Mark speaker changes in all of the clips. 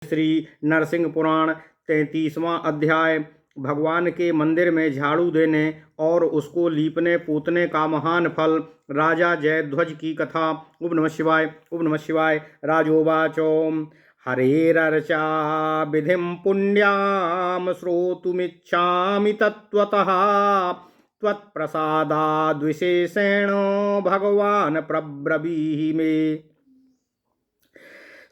Speaker 1: श्री नरसिंह पुराण 33वां अध्याय। भगवान के मंदिर में झाड़ू देने और उसको लीपने पोतने का महान फल। राजा जयध्वज की कथा। ओम नमः शिवाय। ओम नमः शिवाय। राजोवाचो हरेरर्चा विधिं पुण्यां श्रोतुमिच्छामि तत्त्वतः त्वत्प्रसादाद्विशेषेण भगवान् प्रब्रवीहि मे।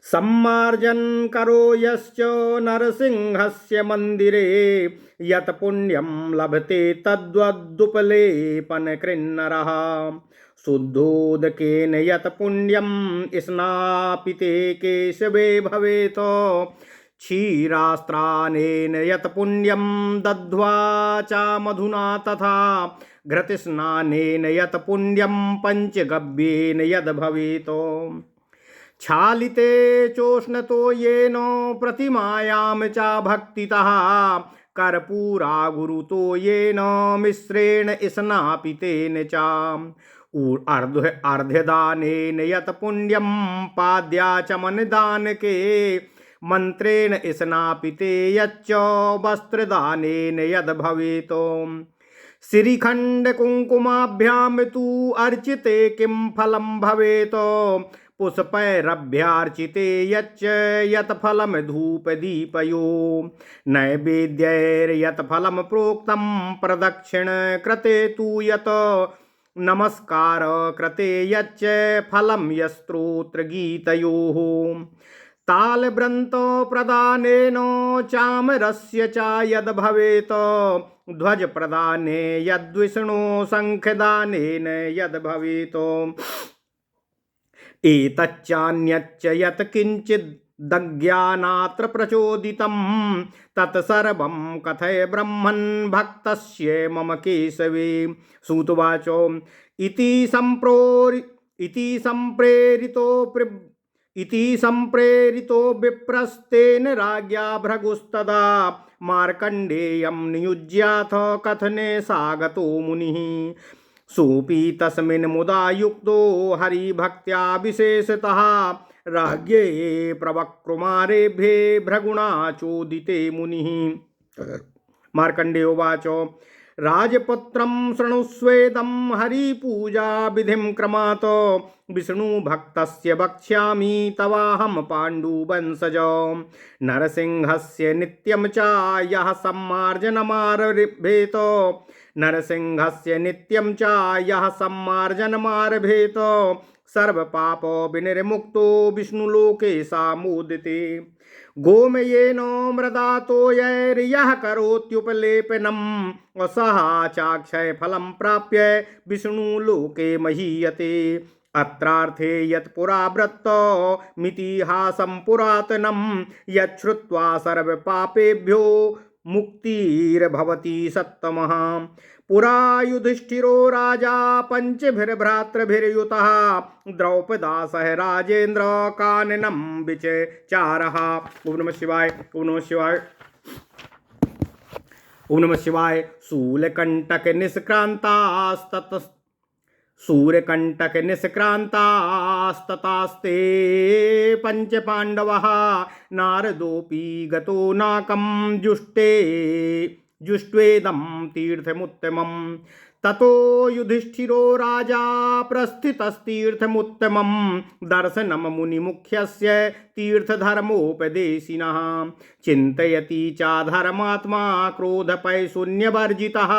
Speaker 1: सम्मार्जन करो यश्च नरसिंहस्य मंदिरे यत् पुण्यं लभते तद्वदुपलेपन कृन्नरः शुद्धोदकेन यत् पुण्यं स्नापिते केशवे भवेत् क्षीरास्त्रानेन यत् पुण्यं दध्वा च मधुना तथा घृतस्नानेन यत् पुण्यं पञ्चगव्येन यद् भवेत् क्षालिते चोष्णतो येन प्रतिमायां च भक्तितः कर्पूरा गुरुतो येन मिश्रेण स्नापितेन च अर्ध्यदानेन यत् पुण्यं पाद्याचमनदानके मंत्रेण स्नापिते यच्च वस्त्रदानेन यद् भवेत् श्रीखण्ड कुङ्कुमाभ्यां तु अर्चिते किं फलं भवेत् पुष्पैरभ्यार्चिते यच्च यत् फलं धूपदीपयो नैवेद्यैर्यत् फलं प्रोक्तं प्रदक्षिण कृते तु यत् नमस्कार कृते यच्च फलं यस्त्रोत्रगीतयोः तालव्रन्त प्रदानेन चामरस्य च यद् भवेत् ध्वज प्रदाने यद्विष्णु शङ्खदानेन यद् भवेत् एतच्चान्यच्च यत् किञ्चिदज्ञानात्र प्रचोदितं तत्सर्वं कथय ब्रह्मन् भक्तस्य मम केशवे। सूतवाचो इति सम्प्रेरितो विप्रस्तेन राज्ञा भृगुस्तदा मार्कण्डेयं नियुज्याथ कथने सागतो मुनिः सोऽपि तस्मिन् मुदा युक्तो हरिभक्त्या विशेषतः राज्ञे प्रवक्रुमारेभ्ये भृगुणा चोदिते मुनिः। मार्कण्डेयोवाच राजपुत्रं शृणुष्वेदं हरिपूजा विधिं क्रमात् विष्णुभक्तस्य वक्ष्यामि तवाहं पाण्डुवंशज नरसिंहस्य नित्यं च यः सम्मार्जनमारभेत नरसिंहस्य नित्यं च यः सम्मार्जनमारभेत सर्वपाप विनिर्मुक्तो विष्णुलोके सामोदिते गोमयेन मृदातोयैर्यः करोत्युपलेपनं सः चाक्षय फलं प्राप्य विष्णुलोके महीयते। अत्रार्थे यत् पुरा वृत्तमितिहासं पुरातनं यच्छ्रुत्वा सर्वपापेभ्यो मुक्तिर्भवति सत्तमः। पुरा युधिष्ठिरो राजा पंचभिर्भ्रातृभिर्युतः द्रौपदा सह राजेन्द्र काननं विचचारः। ओम नमः शिवाय। ओम नमः शिवाय। ओम नमः शिवाय। सूर्यकंटक निष्क्रांतास्ततास्ते पंच पांडवः नारदोऽपि गतो नाकं जुष्टेदं तीर्थमुत्तमं ततो युधिष्ठिरो राजा प्रस्थितस्तीर्थमुत्तमं दर्शनं मुनिमुख्यस्य तीर्थधर्मोपदेशिनः चिन्तयति च धर्मात्मा क्रोधपैशून्यवर्जितः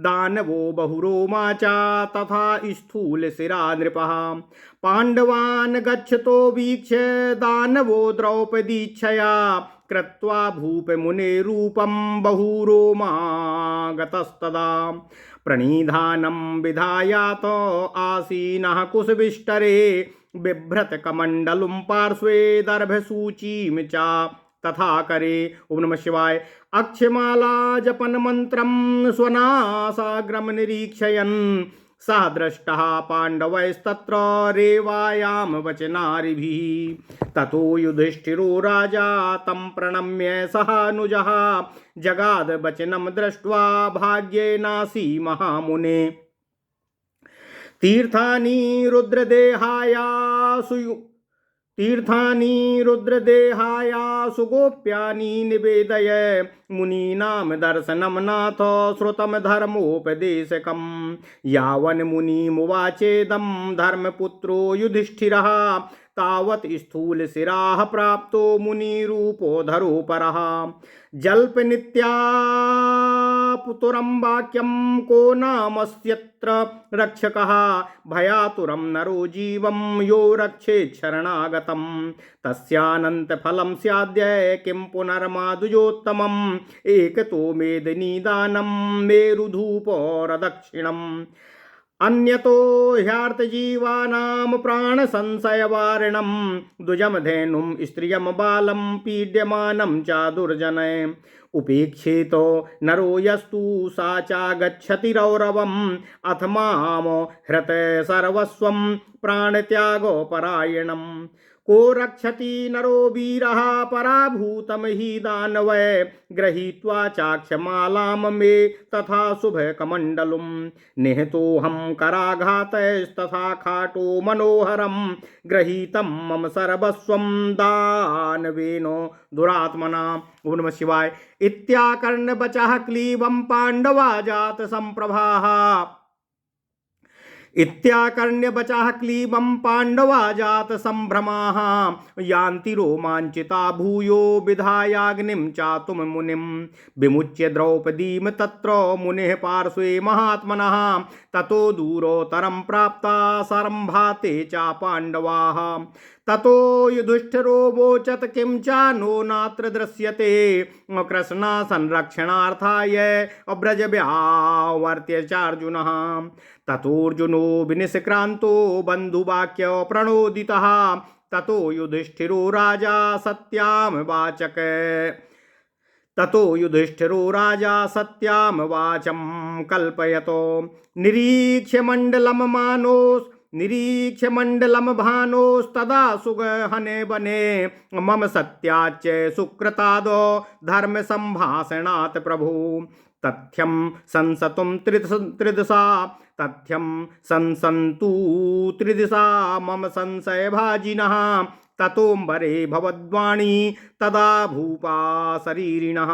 Speaker 1: दानवो बहुरोमा च तथा स्थूलशिरा नृपः पाण्डवान् गच्छतो वीक्ष्य दानवो द्रौपदीच्छया कृत्वा भूपमुनेरूपं बहुरोमागतस्तदा प्रणिधानं विधायात आसीनः कुशविष्टरे बिभ्रतकमण्डलुं पार्श्वे दर्भसूचीं च तथा करे। ओम नमः शिवाय। अक्षमाला जपन मंत्रं स्वनासाग्रम निरीक्षयन् सह दृष्टः पाण्डवैस्तत्र रेवायां वचनारिभिः ततो युधिष्ठिरो राजा तं प्रणम्य सहानुजः जगाद वचनं दृष्ट्वा भाग्येनासी महामुने तीर्थानि रुद्रदेहाया तीर्थानि रुद्रदेहाया सुगोप्यानि निवेदय मुनीनां दर्शनं नाथ श्रुतं धर्मोपदेशकं यावन् मुनिमुवाचेदं धर्मपुत्रो युधिष्ठिरः तावत् स्थूलशिराः प्राप्तो मुनिरूपोधरो परः जल्पनित्यापुतुरं वाक्यं को नामस्यत्र रक्षकः भयातुरं नरो जीवं यो रक्षेत् शरणागतं तस्यानन्तफलं स्याद्य किं पुनर्माधुजोत्तमम् एकतो मेदिनीदानं मेरुधूपोरदक्षिणम् अन्यतो ह्यार्तजीवानां प्राणसंशयवारिणं द्विजमधेनुं स्त्रियं बालं पीड्यमानं च दुर्जने उपेक्षितो नरो यस्तु सा चागच्छति रौरवम् अथ माम हृत सर्वस्वं प्राणत्यागोपरायणम् को रक्षति नरो वीरः पराभूतं हि दानवै गृहीत्वा चाक्षमालां मे तथा शुभकमण्डलुं निहतोऽहं कराघातस्तथा खाटो मनोहरं गृहीतं मम सर्वस्वं दानवेनो दुरात्मना। ओम नमः शिवाय। इत्याकर्ण्यवचः क्लीबं पाण्डवा जात संप्रभाः इत्याकर्ण्यवचः क्लीबं पाण्डवा जात संभ्रमाः यान्ति रोमाञ्चिता भूयो विधायाग्निं चातुं मुनिं विमुच्य द्रौपदीं तत्र मुनिः पार्श्वे महात्मनः ततो दूरोतरं प्राप्ता सरम्भाते च पाण्डवाः ततो युधिष्ठिरो वोचत् किं च नो नात्र दृश्यते कृष्ण संरक्षणार्थाय अव्रजव्यावर्त्य चार्जुनः ततोऽर्जुनो विनिष्क्रान्तो बन्धुवाक्य प्रणोदितः ततो युधिष्ठिरो राजा सत्यां वाचं कल्पयतो निरीक्ष्य मण्डलं भानोस्तदा सुगहने वने मम सत्याच्च सुकृतादो धर्म संभाषणात् प्रभु तथ्यं संसन्तु त्रिदिशा मम संशयभाजिनः ततोऽम्बरे भवद्वाणी तदा भूपा शरीरिणः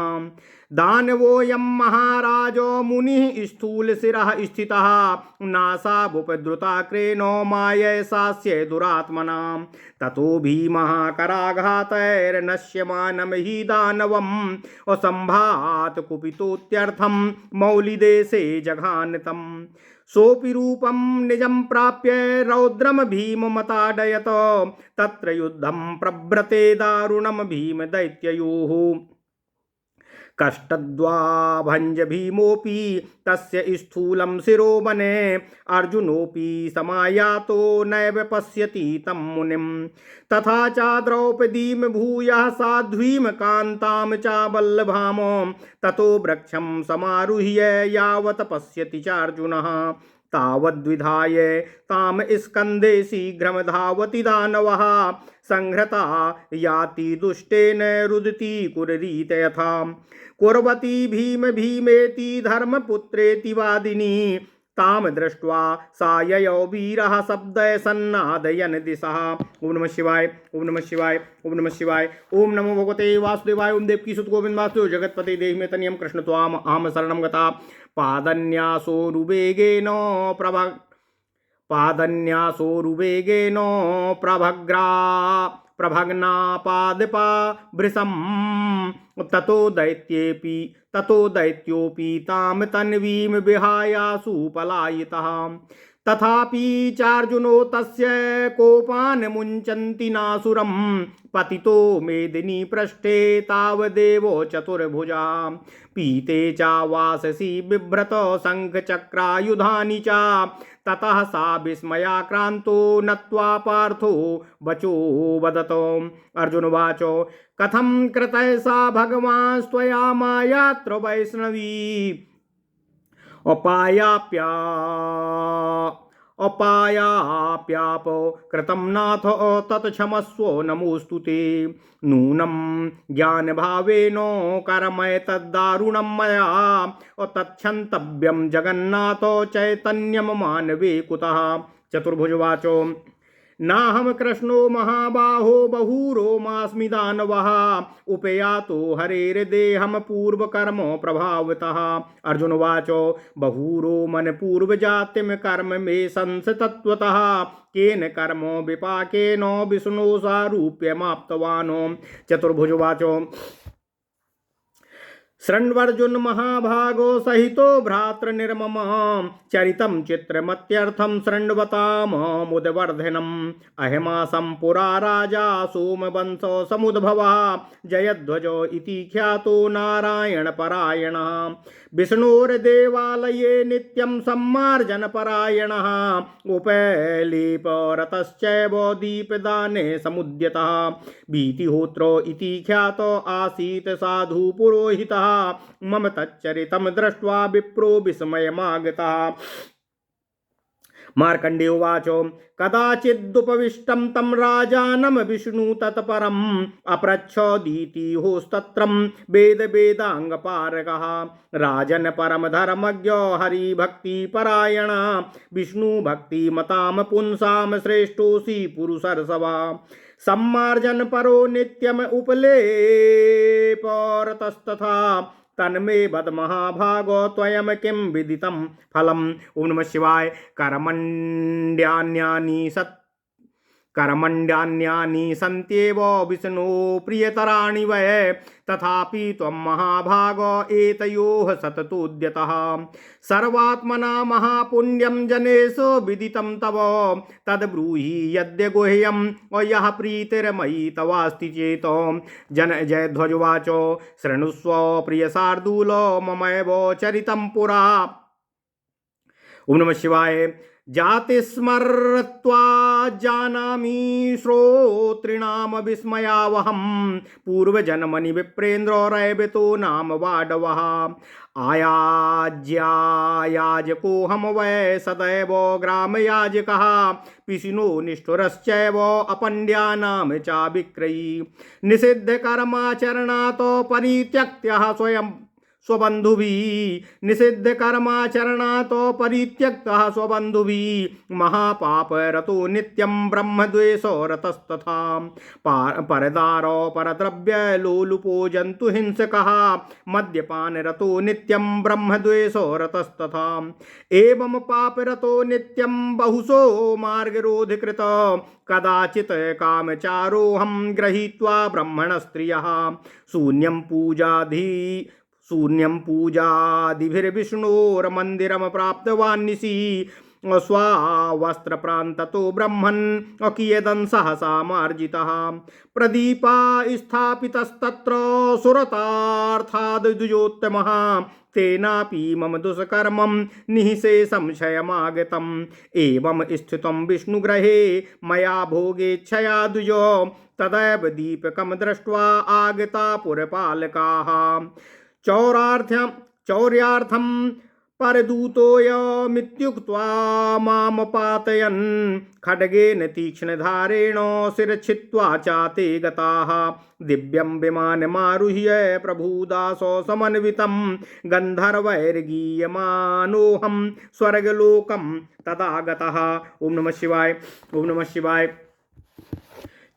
Speaker 1: दानवोऽयं महाराजो मुनिः स्थूलशिरः स्थितः नासावुपद्रुताक्रेनो मायैसास्य दुरात्मना ततो भीमः कराघातैर्नश्यमानं हि दानवम् असम्भात कुपितोत्यर्थं मौलिदेशे जघानतम् सोऽपि रूपं निजं प्राप्य रौद्रं भीममताडयत तत्र युद्धं प्रव्रते दारुणं भीमदैत्ययोः कष्टद्वाभञ्ज भीमोऽपि तस्य स्थूलं शिरोवने अर्जुनोऽपि समायातो नैव पश्यति तं मुनिं तथा च द्रौपदीं भूयः साध्वीं कान्तां च वल्लभाम ततो वृक्षं समारुह्य यावत् पश्यति चार्जुनः तावद्विधाय ताम स्कन्धे शीघ्रं धावति दानवः संहृता याति दुष्टेन रुदति कुररीत यथा कुर्वती भीमेति धर्मपुत्रेति वादिनी ताम दृष्ट्वा सा ययौ वीरः शब्दय सन्नादयन् दिशः। ओम नमः शिवाय। ओम नमः शिवाय। ओम नमः शिवाय। ओम नमो भगवते वासुदेवाय। ओम देवकी सुत गोविंद वासुदेव जगतपते देहि मे तनियं कृष्ण त्वाम अहं शरणं गता पादन्यासोरुवेगेन प्रभग्नापादपा भृशं ततो दैत्योऽपि तां तन्वीं विहायासु पलायितः तथापि चार्जुनो तस्य कोपान् मुञ्चन्ति नासुरं पतितो मेदिनी पृष्ठे तावदेवो चतुर्भुजा पीते चावाससि बिभ्रत शङ्खचक्रायुधानि च ततः सा विस्मयाक्रान्तो नत्वा पार्थो वचो वदतो अर्जुनवाचो कथं कृतः सा भगवान् स्वया मायात्र वैष्णवी अपायाप्यापो कृतं नाथ तत्क्षमस्व नमोऽस्तु ते नूनं ज्ञानभावेन कर्मय तद्दारुणं मया तच्छन्तव्यं जगन्नाथ चैतन्यं मानवे कुतः। चतुर्भुजवाचो नाहम कृष्णो महाबाहो बहुरोमास्मि दानवः उपयातो हरेर्देहं पूर्वकर्मो प्रभावतः। अर्जुन उवाचो बहुरोमन् पूर्वजातिं कर्म मे संस तत्त्वतः केन कर्मो विपाकेन विष्णो सारूप्यमाप्तवानो। चतुर्भुजवाचो शृण्वर्जुन महाभागो सहितो भ्रातृनिर्मम चरितं चित्रमत्यर्थं शृण्वताममुदवर्धनम्। अहमासं पुरा राजा सोमवंशो समुद्भवः जयध्वजो इति ख्यातो नारायणपरायणः। विष्णोर्देवालये नित्यं सम्मार्जनपरायणः उपलेपरतश्चैव दीपदाने समुद्यतः। भीतिहोत्रो इति ख्यातो आसीत् साधु पुरोहितः मम तच्चरितं दृष्ट्वा विप्रो विस्मयमागतः। मार्कण्डेय उवाच कदाचिदुपविष्टं तं राजानं विष्णु तत्परम् अपृच्छदीतिहोस्तत्रं वेदाङ्गपारगः। राजन् परमधर्मज्ञो हरिभक्तिपरायण विष्णुभक्तिमतां पुंसां श्रेष्ठोऽसि पुरुषर्षभा। सम्मार्जन परो नित्यम उपलेपरतस्तथा तन्मे वद महाभागो त्वयं किं विदितं फलम्। ओम नमः शिवाय। कर्मण्डान्यानि सन्त्येव विष्णो प्रियतराणि वै तथापि त्वं महाभागो एतयोः सततोद्यतः। सर्वात्मना महापुण्यं जनेषु विदितं तव तद्ब्रूहि यद्य गुह्यं यः प्रीतिर्मयि तवास्ति चेत्। जयध्वजोवाच शृणुष्व प्रियशार्दूल ममैव चरितं पुरा। ओम नमः शिवाय। जातिस्मरत्वा जानामि श्रोतॄणां विस्मयावहं पूर्वजन्मनि विप्रेन्द्रो रैवतो नाम वाडवः। आयाज्यायाजकोऽहं वै सदैव ग्रामयाजकः पिशिनो निष्ठुरश्चैव अपण्ड्यानां चाविक्रयी। निषिद्धकर्माचरणात् परित्यक्तः स्वयं स्वबन्धुभिः निषिद्धकर्माचरणात् परित्यक्तः स्वबन्धुभिः महापापरतो नित्यं ब्रह्मद्वेषो रतस्तथा। परदारो परद्रव्यलोलुपो जन्तु हिंसकः मद्यपानरतो नित्यं ब्रह्मद्वेषो रतस्तथा। एवं पापरतो नित्यं बहुशो मार्गरोधकृत कदाचित् कामचारोऽहं गृहीत्वा ब्रह्मणस्त्रियः। शून्यं पूजादिभिर्विष्णोर्मन्दिरं प्राप्तवान् निशि स्वावस्त्रप्रान्ततो ब्रह्मन् अकियदन् सहसा मार्जितः। प्रदीपा स्थापितस्तत्र सुरतार्थाद्विजोत्तमः तेनापि मम दुष्कर्मं निःशेषं क्षयमागतम्। एवं स्थितं विष्णुगृहे मया भोगेच्छया द्विजो तदैव दीपकं दृष्ट्वा आगता पुरपालकाः। चौर्यार्थं परदूतोऽयमित्युक्त्वा मां पातयन् खड्गेन तीक्ष्णधारेण शिरच्छित्वा चाते गताः। दिव्यं विमानमारुह्य प्रभुदासो समन्वितं गन्धर्वैर्गीयमानोऽहं स्वर्गलोकं तदा गतः। ओम नमः शिवाय। ओम नमः शिवाय।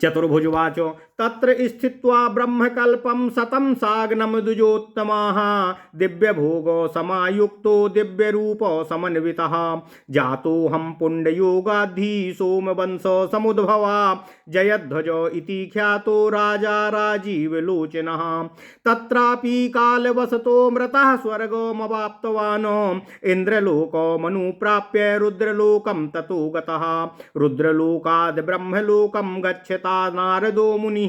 Speaker 1: चतुर्भुजवाच तत्र स्थित्वा ब्रह्मकल्पं शतं साग्नं द्विजोत्तमाः दिव्यभोगो समायुक्तो दिव्यरूपो समन्वितः। जातोऽहं पुण्ययोगाद्धि सोमवंशो समुद्भवा जयध्वजो इति ख्यातो राजा राजीवलोचनः। तत्रापि कालवसतो मृतः स्वर्गमवाप्तवान् इन्द्रलोको मनुप्राप्य रुद्रलोकं ततो गतः। रुद्रलोकाद् ब्रह्मलोकं गच्छता नारदो मुनिः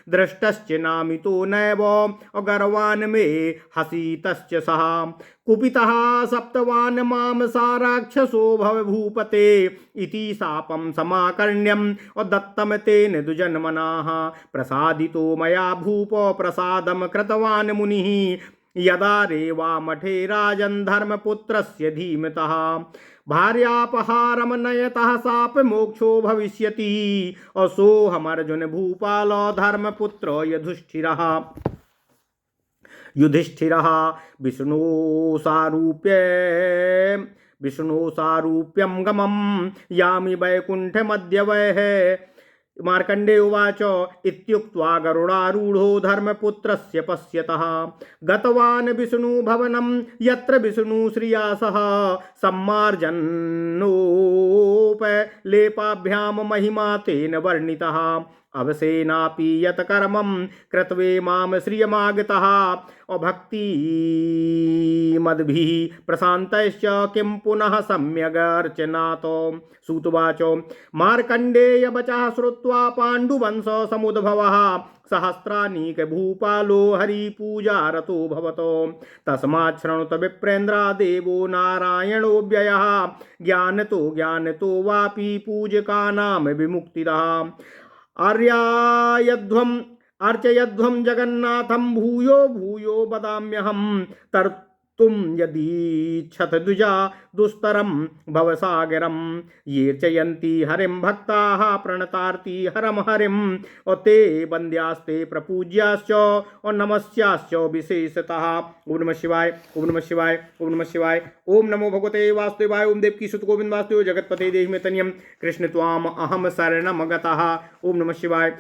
Speaker 1: दृष्टश्च नामितो नैव अगर्वान् मे हसितश्च सः। कुपितः सप्तवान् मां सा राक्षसो भव भूपते इति शापं समाकर्ण्यं दत्तं तेन दुजन्मनाः। प्रसादितो मया भूपो प्रसादं कृतवान् मुनिः यदा रेवामठे राजन् धर्मपुत्रस्य धीमतः। भार्यापहारं नयतः शाप मोक्षो भविष्यति असोऽहमर्जुन भूपाल धर्मपुत्र युधिष्ठिरः विष्णु सारूप्य विष्णु सारूप्यम गमम यामि वैकुंठमद्य वै। मार्कंडेय उवाच इत्युक्त्वा गरुडारूढ़ो धर्मपुत्रस्य पश्यतः गतवान् विष्णुभवनं यत्र विष्णुश्रिया सह सम्मार्जनोपलेपाभ्यां महिमा तेन वर्णितः। अवसेनापि यत् कर्मं कृत्वे मां श्रियमागतः भक्तिमद्भिः प्रशान्तश्च किं पुनः सम्यगर्चनातो। सूतवाच मार्कण्डेय वचः श्रुत्वा पाण्डुवंश समुद्भवः सहस्रानीक भूपालो हरिपूजारतो भवतो। तस्मात् शृणुत विप्रेन्द्र देवो नारायणो व्ययः ज्ञानतो वापि पूजकानां विमुक्तिदः। आर्यायध्वम् अर्चयध्वं जगन्नाथं भूयो भूयो वदाम्यहं तर्तुं यदीच्छत द्विजा दुस्तरं भवसागरं। येऽर्चयन्ति हरिं भक्ताः प्रणतार्ति हरं हरिं ते वन्द्यास्ते प्रपूज्याश्च और नमस्याश्च विशेषतः। ओम नमः शिवाय ओम नमः शिवाय ओम नमः शिवाय। ओम नमो भगवते वासुदेवाय। ओम देवकी सुत गोविंद वासुदेव जगतपते देहि मे तनियम कृष्ण त्वाम अहम शरणम गतः। ओम नमः शिवाय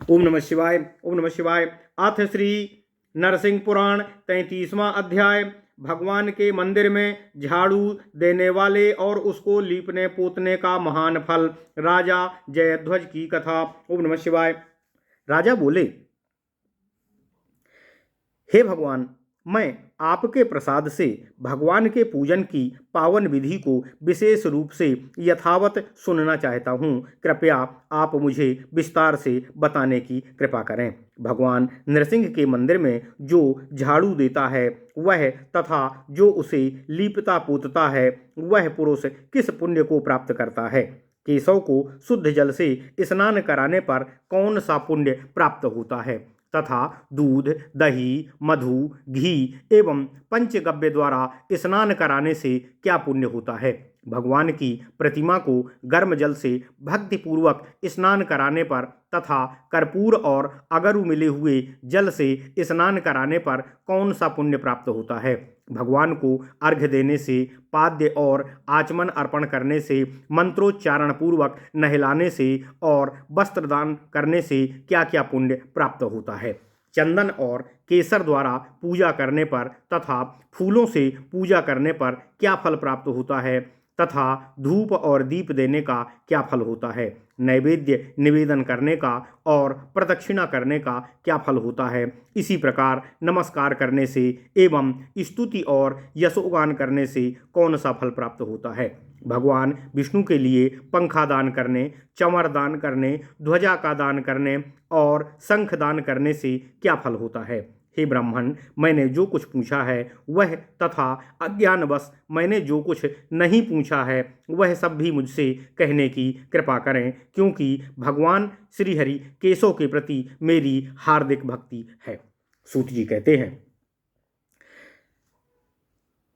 Speaker 1: ओम नमः शिवाय ओम नमः शिवाय। अथ श्री नरसिंह पुराण 33वां अध्याय। भगवान के मंदिर में झाड़ू देने वाले और उसको लीपने पोतने का महान फल। राजा जयध्वज की कथा। ओम नमः शिवाय। राजा बोले, हे भगवान, मैं आपके प्रसाद से भगवान के पूजन की पावन विधि को विशेष रूप से यथावत सुनना चाहता हूँ। कृपया आप मुझे विस्तार से बताने की कृपा करें। भगवान नरसिंह के मंदिर में जो झाड़ू देता है वह तथा जो उसे लीपता पोतता है वह पुरुष किस पुण्य को प्राप्त करता है? केशव को शुद्ध जल से स्नान कराने पर कौन सा पुण्य प्राप्त होता है तथा दूध, दही, मधु, घी एवं पंचगव्य द्वारा स्नान कराने से क्या पुण्य होता है? भगवान की प्रतिमा को गर्म जल से भक्तिपूर्वक स्नान कराने पर तथा कर्पूर और अगरु मिले हुए जल से स्नान कराने पर कौन सा पुण्य प्राप्त होता है? भगवान को अर्घ्य देने से, पाद्य और आचमन अर्पण करने से, मंत्रोच्चारण पूर्वक नहलाने से और वस्त्र दान करने से क्या क्या पुण्य प्राप्त होता है? चंदन और केसर द्वारा पूजा करने पर तथा फूलों से पूजा करने पर क्या फल प्राप्त होता है तथा धूप और दीप देने का क्या फल होता है? नैवेद्य निवेदन करने का और प्रदक्षिणा करने का क्या फल होता है? इसी प्रकार नमस्कार करने से एवं स्तुति और यशोगान करने से कौन सा फल प्राप्त होता है? भगवान विष्णु के लिए पंखा दान करने, चंवर दान करने, ध्वजा का दान करने और शंख दान करने से क्या फल होता है? हे ब्राह्मण, मैंने जो कुछ पूछा है वह तथा अज्ञानवश मैंने जो कुछ नहीं पूछा है वह सब भी मुझसे कहने की कृपा करें, क्योंकि भगवान श्रीहरि केशव के प्रति मेरी हार्दिक भक्ति है। सूत जी कहते हैं,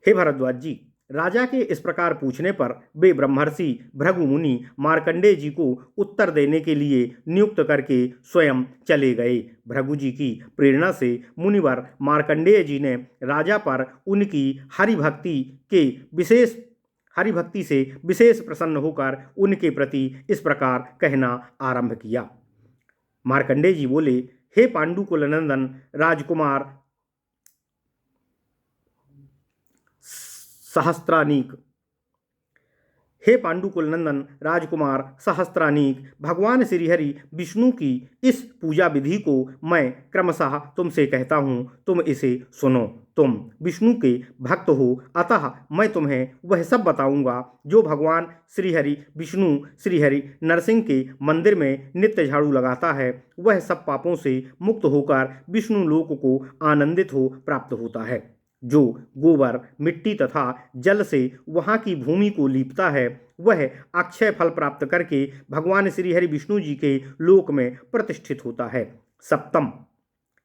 Speaker 1: हे भरद्वाज जी, राजा के इस प्रकार पूछने पर वे ब्रह्मर्षि भृगु मुनि मार्कंडेय जी को उत्तर देने के लिए नियुक्त करके स्वयं चले गए। भृगु जी की प्रेरणा से मुनिवर मार्कंडेय जी ने राजा पर उनकी हरिभक्ति से विशेष प्रसन्न होकर उनके प्रति इस प्रकार कहना आरंभ किया। मार्कंडेय जी बोले, हे पांडुकुल नंदन राजकुमार सहस्त्रानीक, हे पांडुकुल नंदन राजकुमार सहस्त्रानीक, भगवान श्रीहरि विष्णु की इस पूजा विधि को मैं क्रमशः तुमसे कहता हूँ, तुम इसे सुनो। तुम विष्णु के भक्त हो, अतः मैं तुम्हें वह सब बताऊंगा जो भगवान श्रीहरि विष्णु श्रीहरि नरसिंह के मंदिर में नित्य झाड़ू लगाता है वह सब पापों से मुक्त होकर विष्णु लोक को आनंदित हो प्राप्त होता है। जो गोबर, मिट्टी तथा जल से वहाँ की भूमि को लीपता है वह अक्षय फल प्राप्त करके भगवान श्रीहरि विष्णु जी के लोक में प्रतिष्ठित होता है। सप्तम,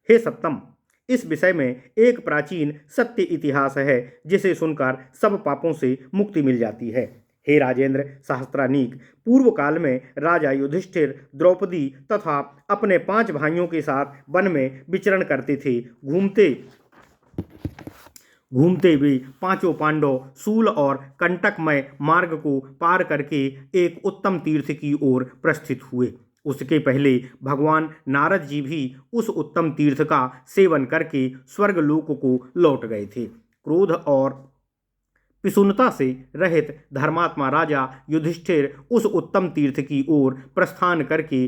Speaker 1: हे सप्तम, इस विषय में एक प्राचीन सत्य इतिहास है जिसे सुनकर सब पापों से मुक्ति मिल जाती है। हे राजेंद्र सहस्त्रानीक, पूर्व काल में राजा युधिष्ठिर द्रौपदी तथा अपने 5 भाइयों के साथ वन में विचरण करते थे। घूमते हुए पांचों पांडव शूल और कंटकमय मार्ग को पार करके एक उत्तम तीर्थ की ओर प्रस्थित हुए। उसके पहले भगवान नारद जी भी उस उत्तम तीर्थ का सेवन करके स्वर्गलोक को लौट गए थे। क्रोध और पिशुनता से रहित धर्मात्मा राजा युधिष्ठिर उस उत्तम तीर्थ की ओर प्रस्थान करके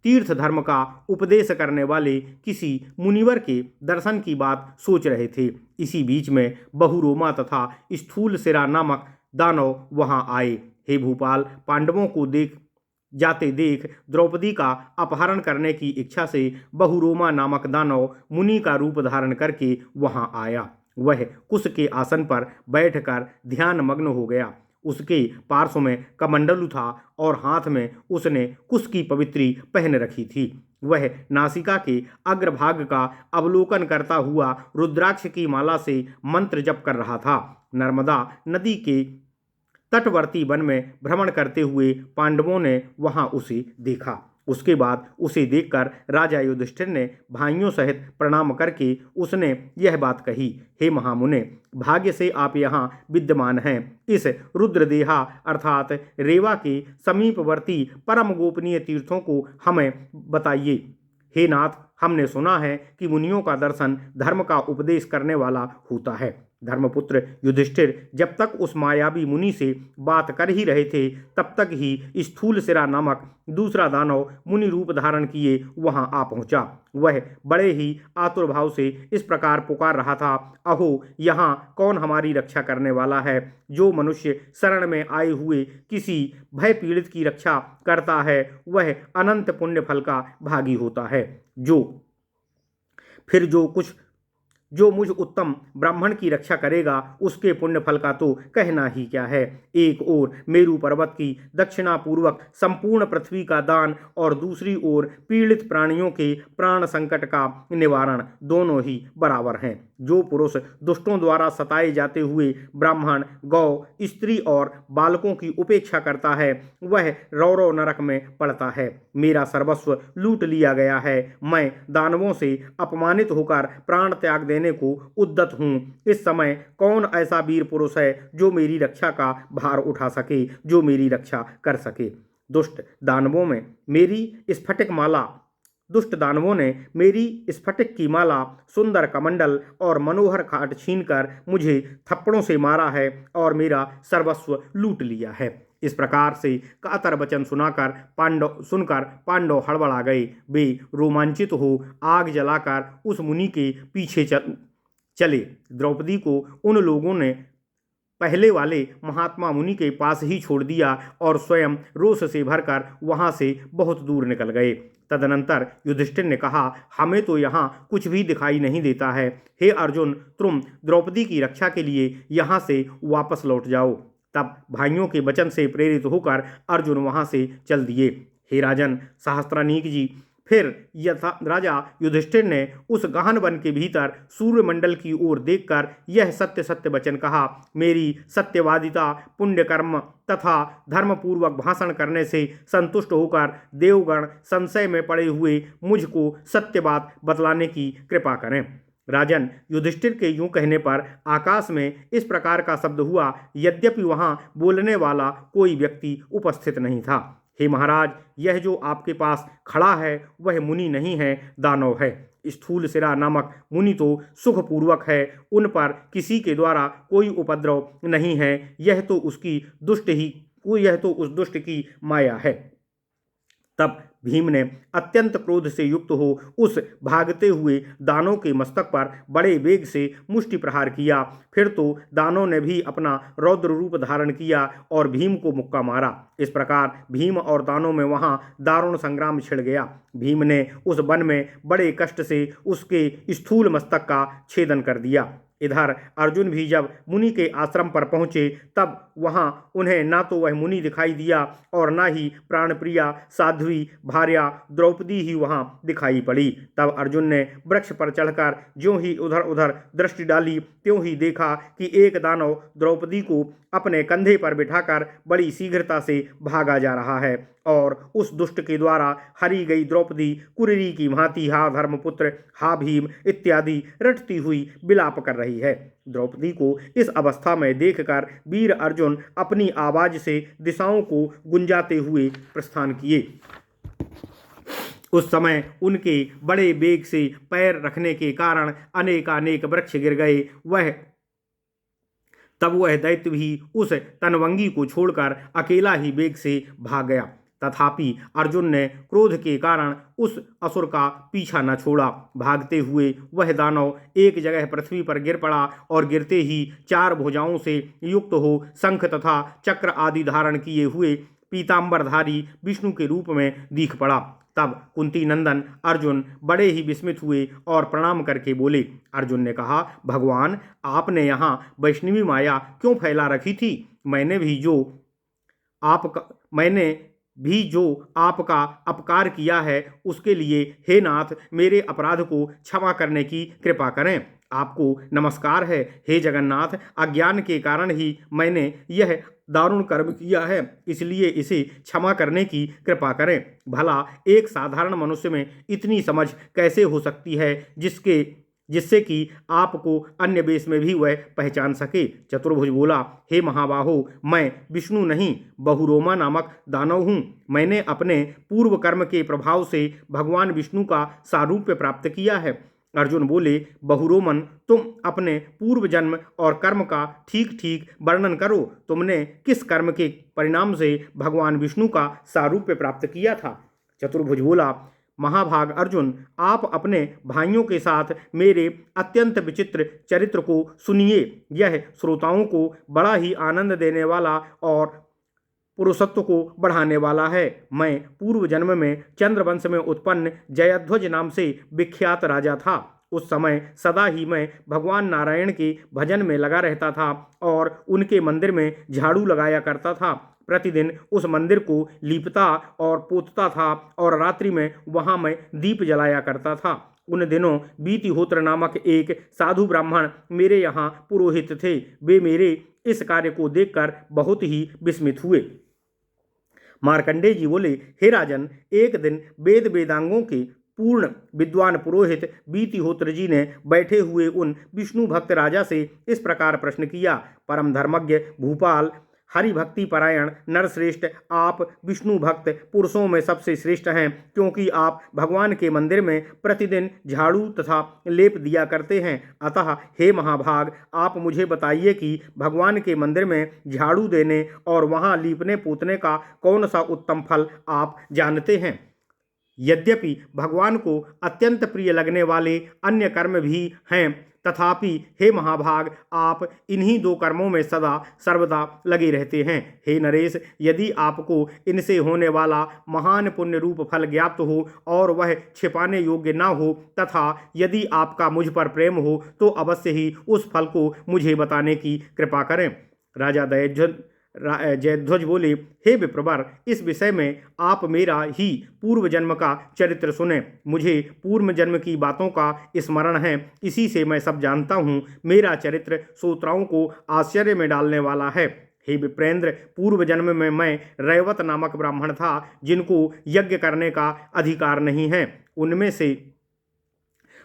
Speaker 1: तीर्थ धर्म का उपदेश करने वाले किसी मुनिवर के दर्शन की बात सोच रहे थे। इसी बीच में बहुरोमा तथा स्थूल सिरा नामक दानव वहां आए। हे भूपाल, पांडवों को जाते देख द्रौपदी का अपहरण करने की इच्छा से बहुरोमा नामक दानव मुनि का रूप धारण करके वहां आया। वह कुश के आसन पर बैठकर ध्यान मग्न हो गया। उसके पार्श्व में कमंडलू था और हाथ में उसने कुश की पवित्री पहन रखी थी। वह नासिका के अग्रभाग का अवलोकन करता हुआ रुद्राक्ष की माला से मंत्र जप कर रहा था। नर्मदा नदी के तटवर्ती वन में भ्रमण करते हुए पांडवों ने वहां उसे देखा। उसके बाद उसे देखकर राजा युधिष्ठिर ने भाइयों सहित प्रणाम करके उसने यह बात कही, हे महामुने, भाग्य से आप यहाँ विद्यमान हैं। इस रुद्रदेहा अर्थात रेवा के समीपवर्ती परम गोपनीय तीर्थों को हमें बताइए। हे नाथ, हमने सुना है कि मुनियों का दर्शन धर्म का उपदेश करने वाला होता है। धर्मपुत्र युधिष्ठिर जब तक उस मायावी मुनि से बात कर ही रहे थे, तब तक ही स्थूल सिरा नामक दूसरा दानव मुनि रूप धारण किए वहां आ पहुंचा। वह बड़े ही आतुर भाव से इस प्रकार पुकार रहा था, अहो, यहाँ कौन हमारी रक्षा करने वाला है? जो मनुष्य शरण में आए हुए किसी भय पीड़ित की रक्षा करता है, वह अनंत पुण्य फल का भागी होता है। जो मुझ उत्तम ब्राह्मण की रक्षा करेगा, उसके पुण्य फल का तो कहना ही क्या है। एक ओर मेरु पर्वत की दक्षिणा पूर्वक संपूर्ण पृथ्वी का दान और दूसरी ओर पीड़ित प्राणियों के प्राण संकट का निवारण, दोनों ही बराबर हैं। जो पुरुष दुष्टों द्वारा सताए जाते हुए ब्राह्मण, गौ, स्त्री और बालकों की उपेक्षा करता है, वह रौरव नरक में पड़ता है। मेरा सर्वस्व लूट लिया गया है। मैं दानवों से अपमानित होकर प्राण त्याग देने को उद्यत हूँ। इस समय कौन ऐसा वीर पुरुष है जो मेरी रक्षा का भार उठा सके, जो मेरी रक्षा कर सके? दुष्ट दानवों ने मेरी स्फटिक की माला, सुंदर कमंडल और मनोहर खाट छीनकर मुझे थप्पड़ों से मारा है और मेरा सर्वस्व लूट लिया है। इस प्रकार से कातर वचन सुनकर पांडव हड़बड़ा गए। वे रोमांचित हो आग जलाकर उस मुनि के पीछे चले। द्रौपदी को उन लोगों ने पहले वाले महात्मा मुनि के पास ही छोड़ दिया और स्वयं रोष से भरकर वहां से बहुत दूर निकल गए। तदनंतर युधिष्ठिर ने कहा, हमें तो यहाँ कुछ भी दिखाई नहीं देता है। हे अर्जुन, तुम द्रौपदी की रक्षा के लिए यहाँ से वापस लौट जाओ। तब भाइयों के वचन से प्रेरित होकर अर्जुन वहां से चल दिए। हे राजन सहस्त्रानीक जी, फिर राजा युधिष्ठिर ने उस गहन वन के भीतर सूर्यमंडल की ओर देखकर यह सत्य सत्य वचन कहा, मेरी सत्यवादिता, पुण्यकर्म तथा धर्मपूर्वक भाषण करने से संतुष्ट होकर देवगण संशय में पड़े हुए मुझको सत्य बात बतलाने की कृपा करें। राजन, युधिष्ठिर के यूं कहने पर आकाश में इस प्रकार का शब्द हुआ, यद्यपि वहां बोलने वाला कोई व्यक्ति उपस्थित नहीं था। हे महाराज, यह जो आपके पास खड़ा है वह मुनि नहीं है, दानव है। स्थूल सिरा नामक मुनि तो सुखपूर्वक है, उन पर किसी के द्वारा कोई उपद्रव नहीं है। यह तो उस दुष्ट की माया है। तब भीम ने अत्यंत क्रोध से युक्त हो उस भागते हुए दानों के मस्तक पर बड़े वेग से मुष्टि प्रहार किया। फिर तो दानों ने भी अपना रौद्र रूप धारण किया और भीम को मुक्का मारा। इस प्रकार भीम और दानों में वहां दारुण संग्राम छिड़ गया। भीम ने उस वन में बड़े कष्ट से उसके स्थूल मस्तक का छेदन कर दिया। इधर अर्जुन भी जब मुनि के आश्रम पर पहुंचे, तब वहां उन्हें ना तो वह मुनि दिखाई दिया और ना ही प्राणप्रिया साध्वी भार्या द्रौपदी ही वहां दिखाई पड़ी। तब अर्जुन ने वृक्ष पर चढ़कर ज्यों ही उधर उधर दृष्टि डाली, त्यों ही देखा कि एक दानव द्रौपदी को अपने कंधे पर बिठाकर बड़ी शीघ्रता से भागा जा रहा है। और उस दुष्ट के द्वारा हरी गई द्रौपदी कुररी की भांति हा धर्मपुत्र, हा भीम इत्यादि रटती हुई विलाप कर रही है। द्रौपदी को इस अवस्था में देखकर वीर अर्जुन अपनी आवाज से दिशाओं को गुंजाते हुए प्रस्थान किए। उस समय उनके बड़े वेग से पैर रखने के कारण अनेकानेक वृक्ष गिर गए। तब वह दैत्य भी उस तनवंगी को छोड़कर अकेला ही वेग से भाग गया। तथापि अर्जुन ने क्रोध के कारण उस असुर का पीछा न छोड़ा। भागते हुए वह दानव एक जगह पृथ्वी पर गिर पड़ा और गिरते ही 4 भुजाओं से युक्त हो शंख तथा चक्र आदि धारण किए हुए पीतांबरधारी विष्णु के रूप में दिख पड़ा। तब कुंती नंदन अर्जुन बड़े ही विस्मित हुए और प्रणाम करके बोले। अर्जुन ने कहा, भगवान, आपने यहाँ वैष्णवी माया क्यों फैला रखी थी? मैंने भी जो आपका अपकार किया है उसके लिए हे नाथ मेरे अपराध को क्षमा करने की कृपा करें। आपको नमस्कार है हे जगन्नाथ। अज्ञान के कारण ही मैंने यह दारुण कर्म किया है, इसलिए इसे क्षमा करने की कृपा करें। भला एक साधारण मनुष्य में इतनी समझ कैसे हो सकती है जिससे कि आपको अन्य वेश में भी वह पहचान सके? चतुर्भुज बोला, हे महाबाहो, मैं विष्णु नहीं बहुरोमा नामक दानव हूँ। मैंने अपने पूर्व कर्म के प्रभाव से भगवान विष्णु का सारूप्य प्राप्त किया है। अर्जुन बोले, बहुरोमन, तुम अपने पूर्व जन्म और कर्म का ठीक ठीक वर्णन करो। तुमने किस कर्म के परिणाम से भगवान विष्णु का सारूप्य प्राप्त किया था? चतुर्भुज बोला, महाभाग अर्जुन, आप अपने भाइयों के साथ मेरे अत्यंत विचित्र चरित्र को सुनिए। यह श्रोताओं को बड़ा ही आनंद देने वाला और पुरुषत्व को बढ़ाने वाला है। मैं पूर्व जन्म में चंद्रवंश में उत्पन्न जयध्वज नाम से विख्यात राजा था। उस समय सदा ही मैं भगवान नारायण के भजन में लगा रहता था और उनके मंदिर में झाड़ू लगाया करता था। प्रतिदिन उस मंदिर को लीपता और पोतता था और रात्रि में वहां मैं दीप जलाया करता था। उन दिनों बीतिहोत्र नामक एक साधु ब्राह्मण मेरे यहाँ पुरोहित थे। वे मेरे इस कार्य को देखकर बहुत ही विस्मित हुए। मार्कंडेय जी बोले, हे राजन, एक दिन वेद वेदांगों के पूर्ण विद्वान पुरोहित बीतिहोत्र जी ने बैठे हुए उन विष्णु भक्त राजा से इस प्रकार प्रश्न किया, परम धर्मज्ञ भूपाल, हरि भक्ति परायण नरश्रेष्ठ, आप विष्णु भक्त पुरुषों में सबसे श्रेष्ठ हैं, क्योंकि आप भगवान के मंदिर में प्रतिदिन झाड़ू तथा लेप दिया करते हैं। अतः हे महाभाग, आप मुझे बताइए कि भगवान के मंदिर में झाड़ू देने और वहां लीपने पोतने का कौन सा उत्तम फल आप जानते हैं? यद्यपि भगवान को अत्यंत प्रिय लगने वाले अन्य कर्म भी हैं, तथापि हे महाभाग, आप इन्हीं 2 कर्मों में सदा सर्वदा लगे रहते हैं। हे नरेश, यदि आपको इनसे होने वाला महान पुण्य रूप फल ज्ञात हो और वह छिपाने योग्य न हो, तथा यदि आपका मुझ पर प्रेम हो, तो अवश्य ही उस फल को मुझे बताने की कृपा करें। राजा जयध्वज बोले, हे विप्रवर, इस विषय में आप मेरा ही पूर्व जन्म का चरित्र सुने। मुझे पूर्व जन्म की बातों का स्मरण है, इसी से मैं सब जानता हूँ। मेरा चरित्र श्रोताओं को आश्चर्य में डालने वाला है। हे विप्रेंद्र, पूर्व जन्म में मैं रैवत नामक ब्राह्मण था, जिनको यज्ञ करने का अधिकार नहीं है।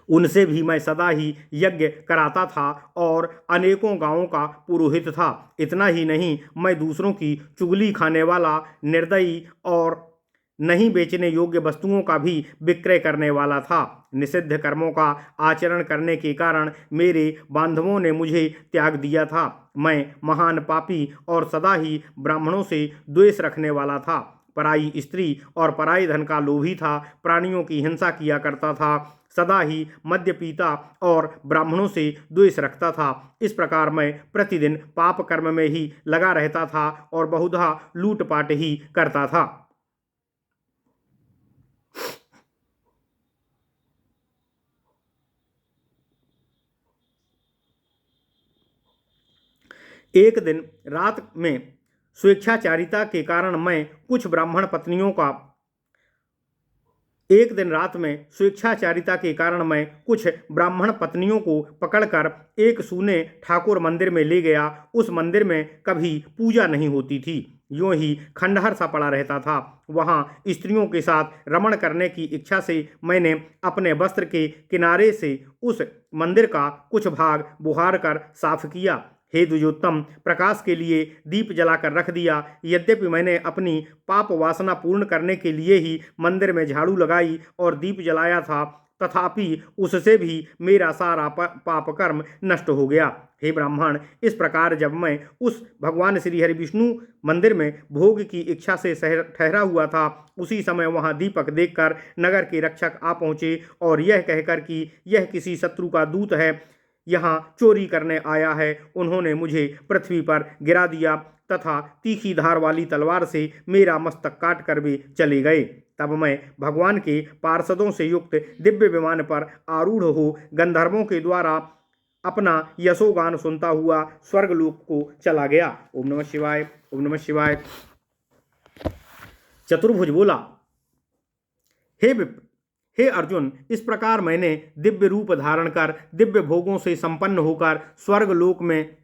Speaker 1: उनसे भी मैं सदा ही यज्ञ कराता था और अनेकों गांवों का पुरोहित था। इतना ही नहीं, मैं दूसरों की चुगली खाने वाला, निर्दयी और नहीं बेचने योग्य वस्तुओं का भी विक्रय करने वाला था। निषिद्ध कर्मों का आचरण करने के कारण मेरे बांधवों ने मुझे त्याग दिया था। मैं महान पापी और सदा ही ब्राह्मणों से द्वेष रखने वाला था। पराई स्त्री और पराई धन का लोभी था। प्राणियों की हिंसा किया करता था। सदा ही मद्य पीता और ब्राह्मणों से द्वेष रखता था। इस प्रकार मैं प्रतिदिन पाप कर्म में ही लगा रहता था और बहुधा लूटपाट ही करता था। एक दिन रात में स्वेच्छाचारिता के कारण मैं कुछ ब्राह्मण पत्नियों का एक दिन रात में स्वेच्छाचारिता के कारण मैं कुछ ब्राह्मण पत्नियों को पकड़कर एक सूने ठाकुर मंदिर में ले गया। उस मंदिर में कभी पूजा नहीं होती थी। यूं ही खंडहर सा पड़ा रहता था। वहां स्त्रियों के साथ रमण करने की इच्छा से मैंने अपने वस्त्र के किनारे से उस मंदिर का कुछ भाग बुहार कर साफ किया। हे द्विजोत्तम, प्रकाश के लिए दीप जलाकर रख दिया। यद्यपि मैंने अपनी पाप वासना पूर्ण करने के लिए ही मंदिर में झाड़ू लगाई और दीप जलाया था, तथापि उससे भी मेरा सारा पाप कर्म नष्ट हो गया। हे ब्राह्मण, इस प्रकार जब मैं उस भगवान श्री हरि विष्णु मंदिर में भोग की इच्छा से ठहरा हुआ था, उसी समय वहां दीपक देखकर नगर के रक्षक आ पहुंचे और यह कहकर कि यह किसी शत्रु का दूत है, यहाँ चोरी करने आया है, उन्होंने मुझे पृथ्वी पर गिरा दिया तथा तीखी धार वाली तलवार से मेरा मस्तक काट कर वे चले गए। तब मैं भगवान के पार्षदों से युक्त दिव्य विमान पर आरूढ़ हो गंधर्वों के द्वारा अपना यशोगान सुनता हुआ स्वर्गलोक को चला गया। ओम नमः शिवाय, ओम नमः शिवाय। चतुर्भुज बोला, हे विप्र, हे अर्जुन, इस प्रकार मैंने दिव्य रूप धारण कर दिव्य भोगों से संपन्न होकर स्वर्गलोक में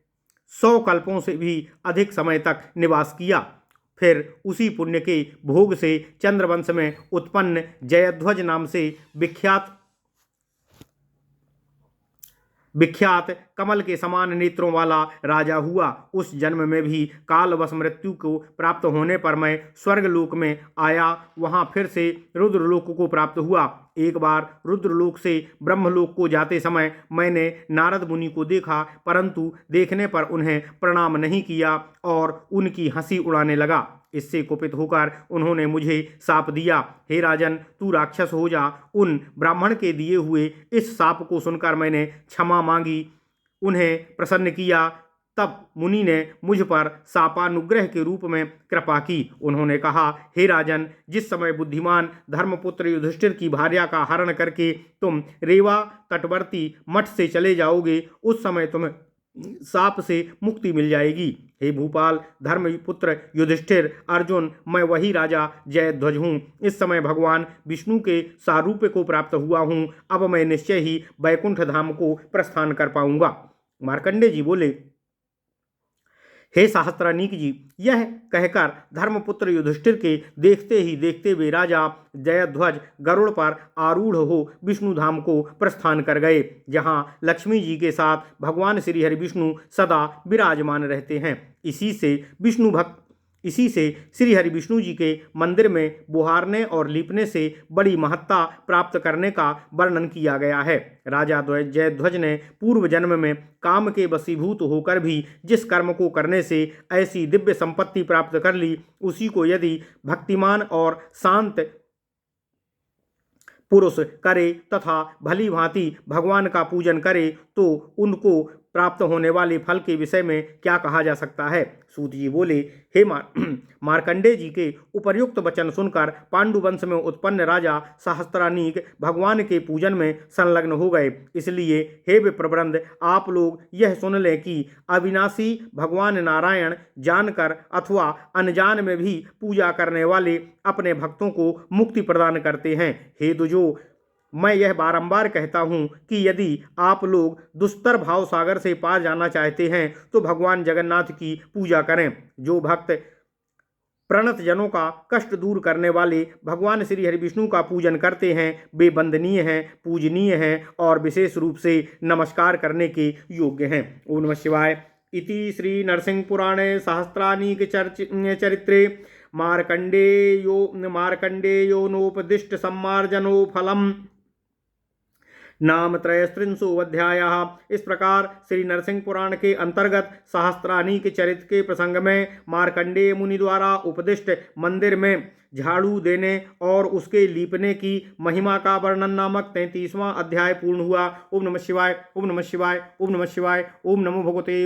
Speaker 1: 100 कल्पों से भी अधिक समय तक निवास किया। फिर उसी पुण्य के भोग से चंद्रवंश में उत्पन्न जयध्वज नाम से विख्यात कमल के समान नेत्रों वाला राजा हुआ। उस जन्म में भी कालवश मृत्यु को प्राप्त होने पर मैं स्वर्गलोक में आया, वहां फिर से रुद्रलोक को प्राप्त हुआ। एक बार रुद्रलोक से ब्रह्मलोक को जाते समय मैंने नारद मुनि को देखा, परंतु देखने पर उन्हें प्रणाम नहीं किया और उनकी हंसी उड़ाने लगा। इससे कुपित होकर उन्होंने मुझे शाप दिया, हे राजन, तू राक्षस हो जा। उन ब्राह्मण के दिए हुए इस शाप को सुनकर मैंने क्षमा मांगी, उन्हें प्रसन्न किया। तब मुनि ने मुझ पर शापानुग्रह के रूप में कृपा की। उन्होंने कहा, हे राजन, जिस समय बुद्धिमान धर्मपुत्र युधिष्ठिर की भार्या का हरण करके तुम रेवा तटवर्ती मठ से चले जाओगे, उस समय तुम्हें शाप से मुक्ति मिल जाएगी। हे भूपाल, धर्मपुत्र युधिष्ठिर, अर्जुन, मैं वही राजा जयध्वज हूँ। इस समय भगवान विष्णु के सारूप्य को प्राप्त हुआ हूँ। अब मैं निश्चय ही वैकुंठ धाम को प्रस्थान कर पाऊंगा। मार्कंडेय जी बोले, हे सहस्त्रानीक जी, यह कहकर धर्मपुत्र युधिष्ठिर के देखते ही देखते वे राजा जयध्वज गरुड़ पर आरूढ़ हो विष्णु धाम को प्रस्थान कर गए, जहां लक्ष्मी जी के साथ भगवान श्री हरि विष्णु सदा विराजमान रहते हैं। इसी से श्री हरि विष्णु जी के मंदिर में बुहारने और लीपने से बड़ी महत्ता प्राप्त करने का वर्णन किया गया है। राजा जयध्वज ने पूर्व जन्म में काम के वशीभूत होकर भी जिस कर्म को करने से ऐसी दिव्य संपत्ति प्राप्त कर ली, उसी को यदि भक्तिमान और शांत पुरुष करे तथा भली भांति भगवान का पूजन करे, तो उनको प्राप्त होने वाले फल के विषय में क्या कहा जा सकता है। सूत जी बोले, हे मार्कंडेय जी के उपर्युक्त वचन सुनकर पांडुवंश में उत्पन्न राजा सहस्त्रानीक भगवान के पूजन में संलग्न हो गए। इसलिए हे विप्रवृंद, आप लोग यह सुन लें कि अविनाशी भगवान नारायण जानकर अथवा अनजान में भी पूजा करने वाले अपने भक्तों को मुक्ति प्रदान करते हैं। हे दुजो, मैं यह बारंबार कहता हूँ कि यदि आप लोग दुस्तर भाव सागर से पार जाना चाहते हैं तो भगवान जगन्नाथ की पूजा करें। जो भक्त प्रणत जनों का कष्ट दूर करने वाले भगवान श्री हरि विष्णु का पूजन करते हैं, वे वंदनीय हैं, पूजनीय हैं और विशेष रूप से नमस्कार करने के योग्य हैं। ओम नमः शिवाय। इति श्री नरसिंह पुराणे सहस्त्रानीक चरित्रे मार्कंडेयोनोपदिष्ट सम्मार्जनो फलम नाम त्रयस्त्रिंशोऽध्यायः। इस प्रकार श्री नरसिंह पुराण के अंतर्गत सहस्त्रानीक चरित्र के प्रसंग में मार्कंडेय मुनि द्वारा उपदिष्ट मंदिर में झाड़ू देने और उसके लीपने की महिमा का वर्णन नामक 33वां अध्याय पूर्ण हुआ। ओम नमः शिवाय, ओम नमः शिवाय, ओम नमः शिवाय, ओम नमो भगवते